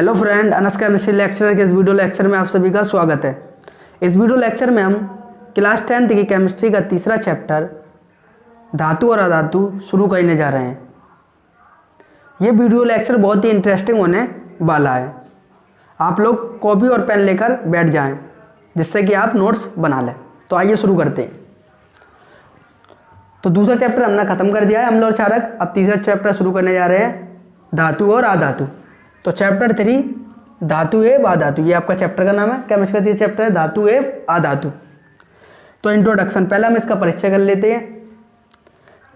Hello friend, Anas chemistry lecture के इस video lecture में आप सभी का स्वागत है। इस वीडियो लेक्चर में हम क्लास 10th की केमिस्ट्री का तीसरा चैप्टर धातु और अधातु शुरू करने जा रहे हैं। ये वीडियो लेक्चर बहुत ही इंटरेस्टिंग होने वाला है। आप लोग कॉपी और पेन लेकर बैठ जाएं जिससे कि आप नोट्स बना लें। तो आइए शुरू करते हैं। तो दूसरा चैप्टर हमने ख़त्म कर दिया है, अम्ल और क्षारक। अब तीसरा चैप्टर शुरू करने जा रहे हैं, धातु और अधातु। तो चैप्टर 3 धातु एवं अधातु, ये आपका चैप्टर का नाम है। केमिस्ट्री का तीसरा चैप्टर है धातु एवं अधातु। तो इंट्रोडक्शन, पहले हम इसका परिचय कर लेते हैं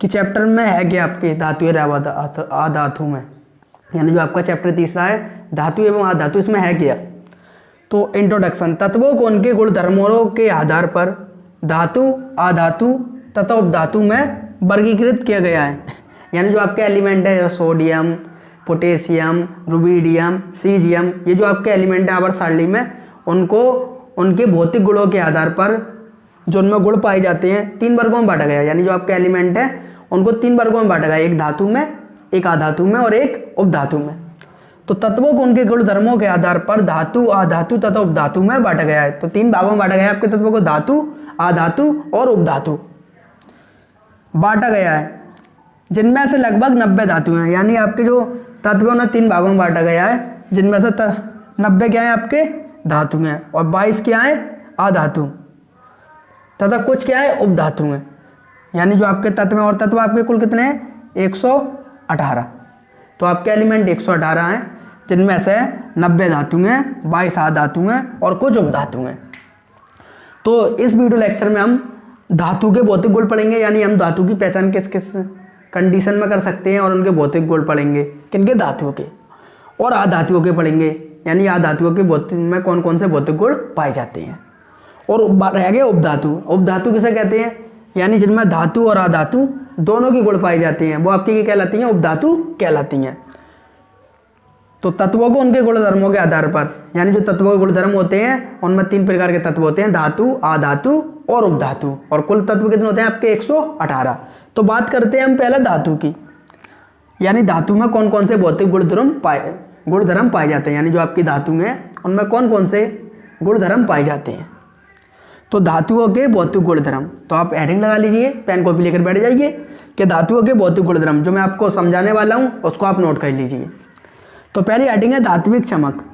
कि चैप्टर में है क्या आपके धातु एवं अधातु में, यानी जो आपका चैप्टर तीसरा है धातु एवं अधातु, इसमें है क्या। तो इंट्रोडक्शन, तत्वों को उनके गुणधर्मों के आधार पर धातु, अधातु तथा उपधातु में वर्गीकृत किया गया है। यानी जो आपके एलिमेंट है, सोडियम, पोटेशियम, रुबिडियम, सीजियम, ये जो आपके एलिमेंट है आवर्त सारणी में, उनको उनके भौतिक गुणों के आधार पर जो उनमें गुण पाए जाते हैं 3 वर्गों में बांटा गया। यानी जो आपके एलिमेंट है उनको 3 वर्गों में बांटा गया, एक धातु में, एक अधातु में और एक उपधातु में। तो तत्वों को उनके गुणधर्मों के आधार पर धातु, अधातु तथा उपधातु में बांटा गया है। तो 3 भागों में बांटा गया है आपके तत्वों को, धातु, अधातु और उपधातु बांटा गया है, जिनमें से लगभग 90 धातु हैं। यानी आपके जो तत्वों ने 3 भागों में बांटा गया है, जिनमें से 90 क्या है आपके धातु हैं और 22 क्या है अधातु तथा कुछ क्या है उपधातु हैं। यानी जो आपके तत्व हैं, और तत्व आपके कुल कितने हैं 118। तो आपके एलिमेंट 118 हैं, जिनमें से 90 धातु हैं, 22 अधातु हैं और कुछ उपधातु हैं। तो इस वीडियो लेक्चर में हम धातु के भौतिक गुण पढ़ेंगे। यानी हम धातु की पहचान किस किस कंडीशन में कर सकते हैं और उनके भौतिक गुण पढ़ेंगे, किनके, धातुओं के। और अधातुओं के पढ़ेंगे, यानी अधातुओं के भौतिक में कौन कौन से भौतिक गुण पाए जाते हैं। और रह गए उपधातु। उपधातु किसे कहते हैं, यानी जिनमें धातु और अधातु दोनों की गुण पाई जाती हैं, वो आपकी कहलाती हैं उपधातु कहलाती हैं। तो तत्वों को उनके गुणधर्मों के आधार पर, यानी जो तत्वों के गुणधर्म होते हैं उनमें 3 प्रकार के तत्व होते हैं, धातु, अधातु और उपधातु। और कुल तत्व कितने होते हैं आपके 118। तो बात करते हैं हम पहले धातु की, यानी धातु में कौन कौन से भौतिक गुणधर्म पाए जाते हैं। यानी जो आपकी धातु है उनमें कौन कौन से गुणधर्म पाए जाते हैं। तो धातुओं के भौतिक गुणधर्म, तो आप हेडिंग लगा लीजिए, पेन कॉपी लेकर बैठ जाइए कि धातुओं के भौतिक गुणधर्म जो मैं आपको समझाने वाला हूँ उसको आप नोट कर लीजिए। तो पहली हेडिंग है धात्विक चमक।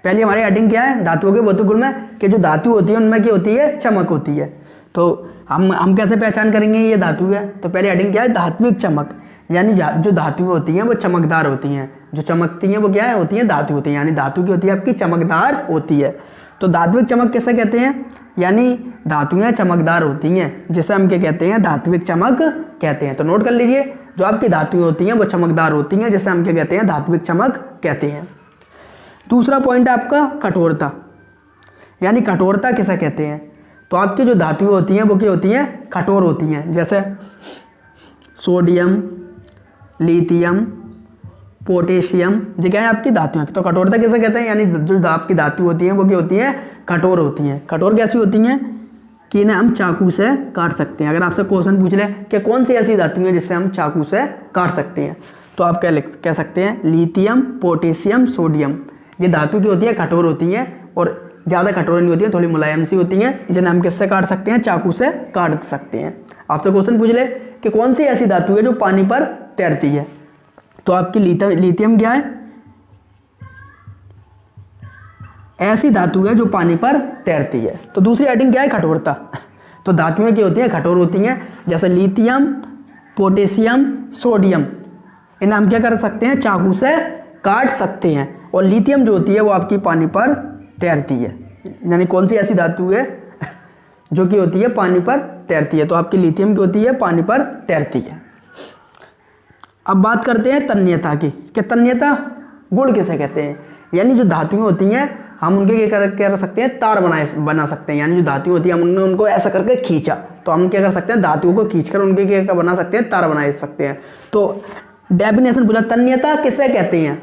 पहली हमारी हेडिंग क्या है धातुओं के भौतिक गुण में, कि जो धातु होती है उनमें क्या होती है, चमक होती है। तो हम कैसे पहचान करेंगे ये धातु है। तो पहली हेडिंग क्या है धात्विक चमक, यानी जो धातु होती हैं वो चमकदार होती हैं। जो चमकती हैं वो क्या है, होती हैं धातु होती हैं, यानी धातु की होती है आपकी चमकदार होती है। तो धात्विक चमक किसे कहते हैं, यानी धातुएं चमकदार होती हैं, जिसे हम क्या कहते हैं, धात्विक चमक कहते हैं। तो नोट कर लीजिए, जो आपकी धातुएं होती हैं वो चमकदार होती हैं, जिसे हम क्या कहते हैं, धात्विक चमक कहते हैं। दूसरा पॉइंट है आपका कठोरता, यानी कठोरता किसे कहते हैं। तो आपकी जो धातुएं होती हैं वो क्या होती हैं, कठोर होती हैं। जैसे सोडियम, लिथियम, पोटेशियम, ये क्या है आपकी धातुएं। तो कठोरता किसे कहते हैं, यानी जो आपकी धातु होती हैं वो क्या होती हैं, कठोर होती हैं। कठोर कैसी होती हैं कि इन्हें हम चाकू से काट सकते हैं। अगर आपसे क्वेश्चन पूछ ले कि कौन सी ऐसी धातु है जिससे हम चाकू से काट सकते हैं, तो आप क्या कह सकते हैं, लिथियम, पोटेशियम, सोडियम। ये धातु की होती है, कठोर होती हैं और ज़्यादा कठोर नहीं होती है, थोड़ी मुलायम सी होती हैं, जिन्हें हम किससे काट सकते हैं, चाकू से काट सकते हैं। आपसे क्वेश्चन पूछ ले कि कौन सी ऐसी धातु है जो पानी पर तैरती है, तो आपकी लिथियम क्या है, ऐसी धातु है जो पानी पर तैरती है। तो दूसरी हेडिंग क्या है, कठोरता। तो धातुएं क्या होती हैं, कठोर होती हैं। जैसे लिथियम, पोटेशियम, सोडियम, इन्हें हम क्या कर सकते हैं, चाकू से काट सकते हैं। और लिथियम जो होती है वो आपकी पानी पर तैरती है। यानी कौन सी ऐसी धातु है जो कि होती है पानी पर तैरती है, तो आपकी लिथियम की होती है पानी पर तैरती है। अब बात करते हैं तन्यता की, कि तन्यता गुण किसे कहते हैं। यानी जो धातुएं होती हैं हम उनके क्या कर सकते हैं, तार बना सकते हैं। यानी जो धातुएं होती हैं हमने उनको ऐसा करके खींचा, तो हम क्या कर सकते हैं, धातुओं को खींचकर उनके क्या बना सकते हैं, तार बना सकते हैं। तो डेफिनेशन पूछा, तन्यता किसे कहते हैं,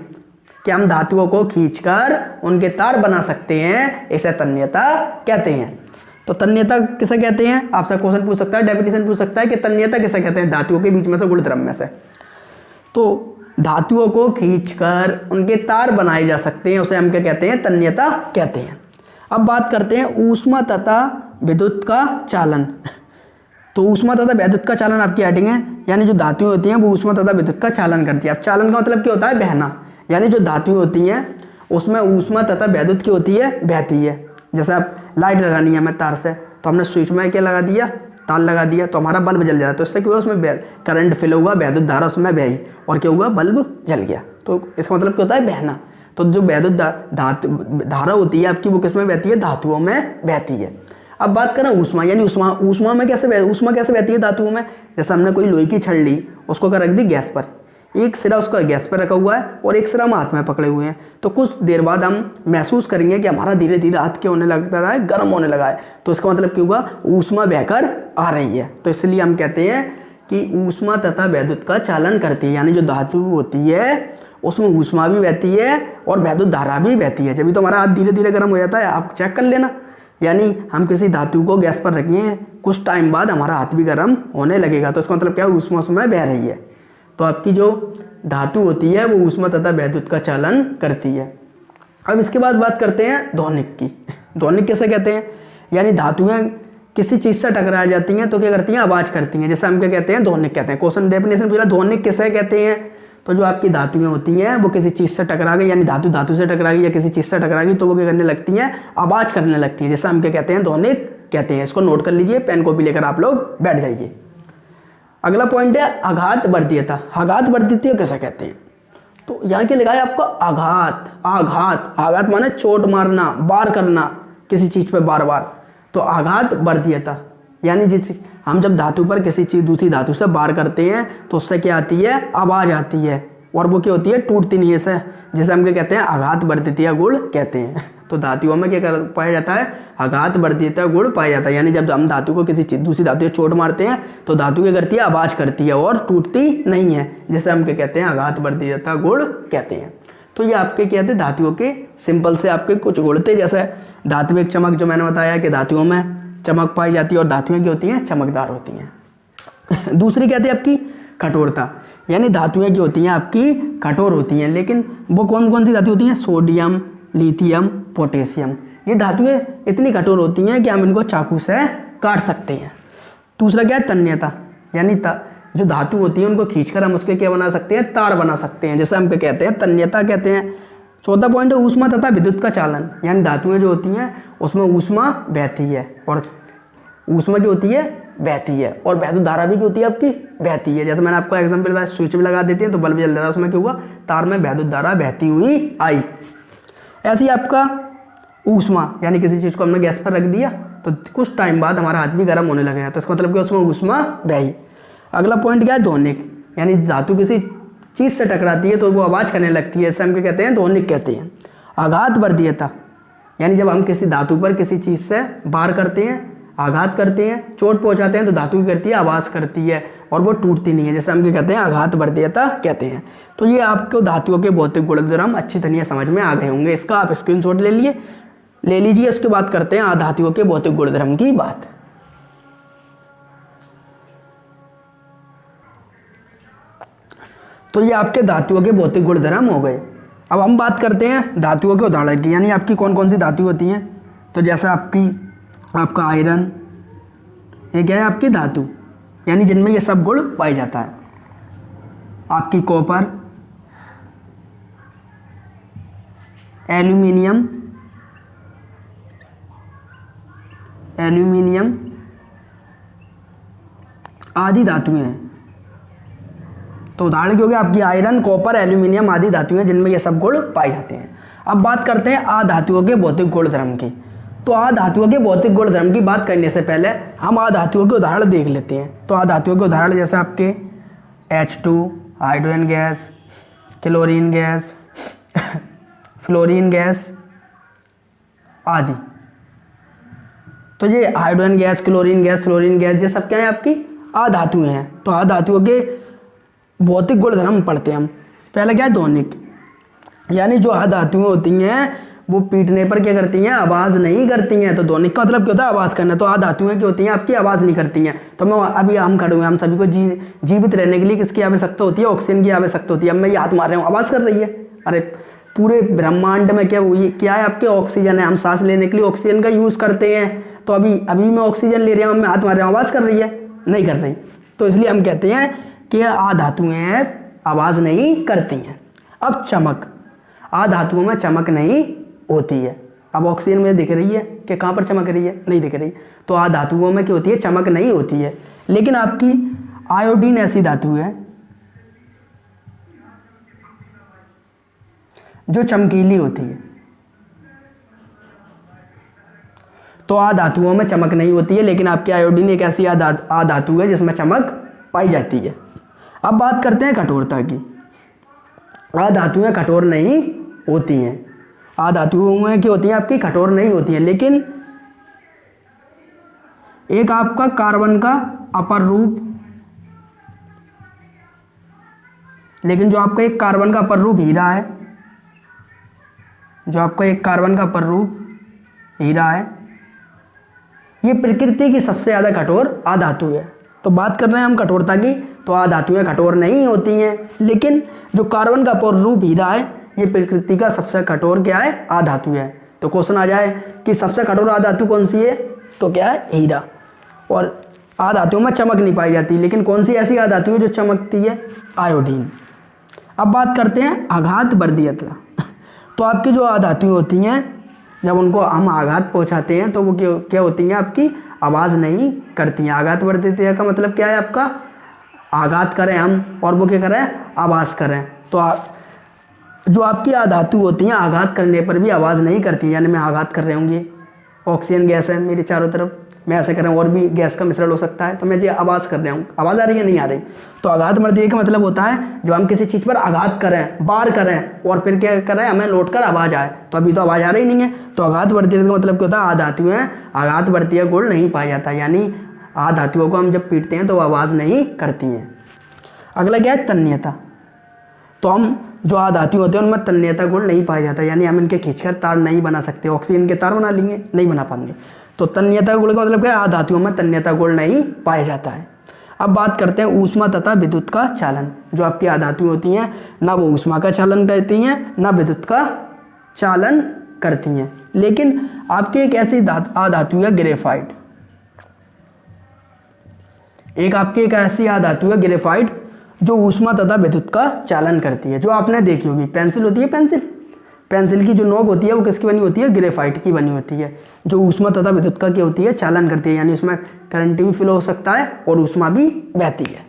कि हम धातुओं को खींचकर उनके तार बना सकते हैं, इसे तन्यता कहते हैं। तो तन्यता किसे कहते हैं, आपसे क्वेश्चन पूछ सकता है, डेफिनेशन पूछ सकता है कि तन्यता किसे कहते हैं, धातुओं के बीच में से गुणधर्म में से। तो धातुओं को खींचकर उनके तार बनाए जा सकते हैं, उसे हम क्या कहते हैं, तन्यता कहते हैं। अब बात करते हैं ऊष्मा तथा विद्युत का चालन। तो ऊष्मा तथा विद्युत का चालन आपकी हेडिंग है, यानी जो धातुएं होती हैं वो ऊष्मा तथा विद्युत का चालन करती है। अब चालन का मतलब क्या होता है, बहना, यानी जो धातुएं होती हैं उसमें ऊष्मा तथा विद्युत की होती है, बहती है। जैसे आप लाइट लगानी है हमें तार से, तो हमने स्विच में क्या लगा दिया, तार लगा दिया, तो हमारा बल्ब जल जाता है। तो इससे क्या हुआ, उसमें करंट फिल हुआ, विद्युत धारा उसमें बही और क्या हुआ, बल्ब जल गया। तो इसका मतलब क्या होता है, बहना। तो जो विद्युत धारा होती है आपकी वो किस में बहती है, धातुओं में बहती है। अब बात करें ऊष्मा, यानी ऊष्मा में ऊष्मा कैसे बहती है धातुओं में। जैसे हमने कोई लोहे की छड़ ली, उसको क्या रख दी गैस पर, एक सिरा उसका गैस पर रखा हुआ है और एक सिरा हम हाथ में पकड़े हुए हैं। तो कुछ देर बाद हम महसूस करेंगे कि हमारा धीरे धीरे हाथ क्या होने लग रहा है, गर्म होने लगा है। तो इसका मतलब क्या हुआ, ऊष्मा बहकर आ रही है। तो इसलिए हम कहते हैं कि ऊष्मा तथा विद्युत का चालन करती है, यानी जो धातु होती है उसमें ऊष्मा भी बहती है और विद्युत धारा भी बहती है। जब तो हमारा हाथ धीरे धीरे गर्म हो जाता है, आप चेक कर लेना। यानी हम किसी धातु को गैस पर रखें, कुछ टाइम बाद हमारा हाथ भी गर्म होने लगेगा। तो इसका मतलब क्या है, ऊष्मा उसमें बह रही है। तो आपकी जो धातु होती है वो ऊष्मा तथा विद्युत का चालन करती है। अब इसके बाद बात करते हैं ध्वनिक की। ध्वनिक किसे कहते हैं, यानी धातुएं किसी चीज़ से टकरा जाती हैं तो क्या करती हैं, आवाज़ करती हैं। जैसे हम क्या कहते हैं, ध्वनिक कहते हैं। क्वेश्चन डेफिनेशन पूरा, ध्वनिक किसे कहते हैं, तो जो आपकी धातुएं होती हैं वो किसी चीज़ से टकरा गई, यानी धातु धातु से टकरा गई या किसी चीज़ से टकरा गई तो वो क्या करने लगती हैं, आवाज़ करने लगती हैं। जैसे हम क्या कहते हैं, ध्वनिक कहते हैं। इसको नोट कर लीजिए, पेन कॉपी लेकर आप लोग बैठ जाइए। अगला पॉइंट है आघात वर्धीयता। आघात वर्धीयता कैसे कहते हैं, तो यहाँ के लिखा है आपको आघात। आघात, आघात माने चोट मारना, वार करना किसी चीज़ पे बार बार। तो आघात वर्धीयता, यानी जिस हम जब धातु पर किसी चीज़ दूसरी धातु से वार करते हैं तो उससे क्या आती है, आवाज़ आती है और वो क्या होती है, टूटती नहीं है से। जैसे हम क्या कहते हैं, आघात वर्धीयता गुण कहते हैं। तो धातुओं में क्या पाया जाता है, आघात वर्धीयता गुण पाया जाता है। यानी जब हम धातु को किसी चीज दूसरी धातु से चोट मारते हैं तो धातु क्या करती है, आवाज़ करती है और टूटती नहीं है। जैसे हम क्या कहते हैं, आघात वर्धीयता गुण कहते हैं। तो ये आपके क्या कहते हैं, धातुओं के सिंपल से आपके कुछ गुण थे। जैसे धात्विक चमक, जो मैंने बताया कि धातुओं में चमक पाई जाती है और धातुएं क्या होती हैं, चमकदार होती हैं। दूसरी कहते हैं आपकी कठोरता, यानी धातुएं जो होती हैं आपकी कठोर होती हैं। लेकिन वो कौन कौन सी धातु होती हैं, सोडियम, लिथियम, पोटेशियम। ये धातुएं इतनी कठोर होती हैं कि हम इनको चाकू से काट सकते हैं। दूसरा क्या है, तन्यता, यानी जो धातु होती है उनको खींचकर हम उसके क्या बना सकते हैं, तार बना सकते हैं। जैसे हम क्या कहते हैं, तन्यता कहते हैं। चौथा पॉइंट है ऊष्मा तथा विद्युत का चालन, यानी धातुएं जो होती हैं उसमें ऊष्मा बहती है और ऊष्मा जो होती है बहती है और विद्युत धारा भी क्या होती है आपकी, बहती है। जैसे मैंने आपको एग्जाम्पल बताया, स्विच भी लगा देती है तो बल्ब जल जाता है, उसमें क्या हुआ, तार में विद्युत धारा बहती हुई आई। ऐसे ही आपका ऊष्मा, यानी किसी चीज़ को हमने गैस पर रख दिया तो कुछ टाइम बाद हमारा हाथ भी गर्म होने लगेगा, तो इसका मतलब कि उसमें ऊष्मा बही। अगला पॉइंट क्या है, ध्वनिक, यानी धातु किसी चीज़ से टकराती है तो वो आवाज़ करने लगती है, ऐसे हम क्या कहते हैं, ध्वनिक कहते हैं। आघात वर्धीयता, यानी जब हम किसी धातु पर किसी चीज़ से वार करते हैं, आघात करते हैं, चोट पहुंचाते हैं तो धातु की करती है, आवाज़ करती है और वो टूटती नहीं है। जैसे हम क्या कहते हैं, आघात वर्धीयता कहते हैं। तो ये आपको धातुओं के भौतिक गुणधर्म अच्छी तरह समझ में आ गए होंगे। इसका आप स्क्रीनशॉट ले लीजिए। इसके बाद करते हैं धातुओं के भौतिक गुणधर्म की बात। तो ये आपके धातुओं के भौतिक गुणधर्म हो गए। अब हम बात करते हैं धातुओं के उदाहरण की, यानी आपकी कौन कौन सी धातु होती हैं। तो जैसा आपका आयरन, ये क्या है आपकी धातु, यानी जिनमें ये सब गुण पाया जाता है। आपकी कॉपर, एल्यूमिनियम आदि धातुएं हैं। तो उदाहरण क्या हो गया, आपकी आयरन, कॉपर, एल्यूमिनियम आदि धातुएं जिनमें ये सब गुण पाए जाते हैं। अब बात करते हैं आधातुओं के भौतिक गुणधर्म की। तो आधातुओं के भौतिक गुणधर्म की बात करने से पहले हम आधातुओं के उदाहरण देख लेते हैं। तो आधातुओं के उदाहरण जैसे आपके H2, hydrogen gas, chlorine gas, fluorine gas आदि। तो ये hydrogen gas, chlorine gas, fluorine gas, ये सब क्या है आपकी आधातुएं हैं। तो आधातुओं के भौतिक गुणधर्म पढ़ते हैं हम। पहले क्या है, ध्वनिक, यानी जो आधातुएं होती हैं वो पीटने पर क्या करती हैं, आवाज़ नहीं करती हैं। तो ध्वनिक का मतलब क्या होता है, आवाज़ करना। तो धातुएं क्या होती हैं, आपकी आवाज़ नहीं करती हैं। तो मैं अभी हम खड़े हुए, हम सभी को जीवित रहने के लिए किसकी आवश्यकता होती है, ऑक्सीजन की आवश्यकता होती है। अब मैं ये हाथ मार रहा हूँ, आवाज़ कर रही है। अरे पूरे ब्रह्मांड में क्या हुई, क्या है आपके, ऑक्सीजन है। हम सांस लेने के लिए ऑक्सीजन का यूज़ करते हैं। तो अभी अभी मैं ऑक्सीजन ले रहा हूँ, मैं हाथ मार रहा हूँ, आवाज़ कर रही है, नहीं कर रही। तो इसलिए हम कहते हैं कि धातुएं आवाज़ नहीं करती हैं। अब चमक, धातुओं में चमक नहीं होती है। अब ऑक्सीजन में दिख रही है कि कहाँ पर चमक रही है, नहीं दिख रही। तो धातुओं में क्या होती है, चमक नहीं होती है। लेकिन आपकी आयोडीन ऐसी धातु है जो चमकीली होती है। तो धातुओं में चमक नहीं होती है, लेकिन आपकी आयोडीन एक ऐसी धातु है जिसमें चमक पाई जाती है। अब बात करते हैं कठोरता की। धातुएं कठोर नहीं होती हैं। धातुएं क्या होती हैं, आपकी कठोर नहीं होती हैं। लेकिन एक आपका कार्बन का अपर रूप, लेकिन जो आपका एक कार्बन का अपर रूप हीरा है, जो आपका एक कार्बन का अपर रूप हीरा है, ये प्रकृति की सबसे ज़्यादा कठोर धातु है। तो बात कर रहे हैं हम कठोरता की, तो धातुएं कठोर नहीं होती हैं। लेकिन जो कार्बन का अपर रूप हीरा है, ये प्रकृति का सबसे कठोर क्या है, धातु है। तो क्वेश्चन आ जाए कि सबसे कठोर धातु कौन सी है, तो क्या है, हीरा। और धातुओं में चमक नहीं पाई जाती, लेकिन कौन सी ऐसी धातु है जो चमकती है, आयोडीन। अब बात करते हैं आघात वर्धीयता। तो आपकी जो धातुएं होती हैं, जब उनको हम आघात पहुंचाते हैं तो वो क्या होती हैं, आपकी आवाज़ नहीं करती हैं। आघात वर्धीयता का मतलब क्या है, आपका आघात करें हम और वो क्या करें, आवाज़ करें। तो जो आपकी धातु होती हैं आघात करने पर भी आवाज़ नहीं करती। यानी मैं आघात कर रहे होंगे, ऑक्सीजन गैस है मेरे चारों तरफ, मैं ऐसे कर रहा हूँ, और भी गैस का मिश्रण हो सकता है, तो मैं ये आवाज़ कर रहा हूँ, आवाज़ आ रही है, नहीं आ रही। तो आघात वर्धीयता का मतलब होता है जब हम किसी चीज़ पर आघात करें, बार करें, और फिर क्या करें, हमें लौट कर आवाज़ आए। तो अभी तो आवाज़ आ रही नहीं है। तो आघात वर्धीयता का मतलब क्या होता है, धातुएं आघात वर्धीय गुण नहीं पाया जाता। यानी धातुओं को हम जब पीटते हैं तो आवाज़ नहीं करती हैं। अगला क्या है, तन्यता। तो हम जो धातु होते हैं उनमें तन्यता गुण नहीं पाया जाता। यानी हम इनके खींचकर तार नहीं बना सकते। ऑक्सीजन के तार बना लेंगे, नहीं बना पाएंगे। तो तन्यता गुण का मतलब क्या है, धातुओं में तन्यता गुण नहीं पाया जाता है। अब बात करते हैं ऊष्मा तथा विद्युत का चालन। जो आपकी धातुएं होती हैं, ना वो ऊष्मा का चालन करती हैं, ना विद्युत का चालन करती हैं। लेकिन आपकी एक ऐसी धातु है ग्रेफाइट, एक आपकी एक ऐसी धातु है ग्रेफाइट जो ऊष्मा तथा विद्युत का चालन करती है। जो आपने देखी होगी, पेंसिल होती है, पेंसिल की जो नोक होती है वो किसकी बनी होती है, ग्रेफाइट की बनी होती है, जो ऊष्मा तथा विद्युत का क्या होती है, चालन करती है। यानी उसमें करंट भी फ्लो हो सकता है और ऊष्मा भी बहती है।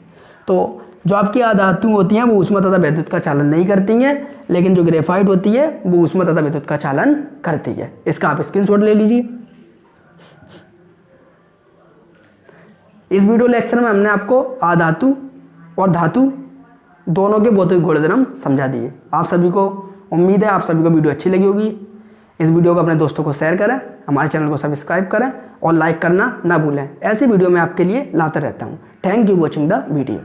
तो जो आपकी धातु होती हैं वो ऊष्मा तथा विद्युत का चालन नहीं करती हैं, लेकिन जो ग्रेफाइट होती है वो ऊष्मा तथा विद्युत का चालन करती है। इसका आप स्क्रीनशॉट ले लीजिए। इस वीडियो लेक्चर में हमने आपको धातु और धातु दोनों के भौतिक गुणधर्म समझा दिए। आप सभी को उम्मीद है आप सभी को वीडियो अच्छी लगी होगी। इस वीडियो को अपने दोस्तों को शेयर करें, हमारे चैनल को सब्सक्राइब करें और लाइक करना ना भूलें। ऐसी वीडियो मैं आपके लिए लाता रहता हूँ। Thank you watching the video.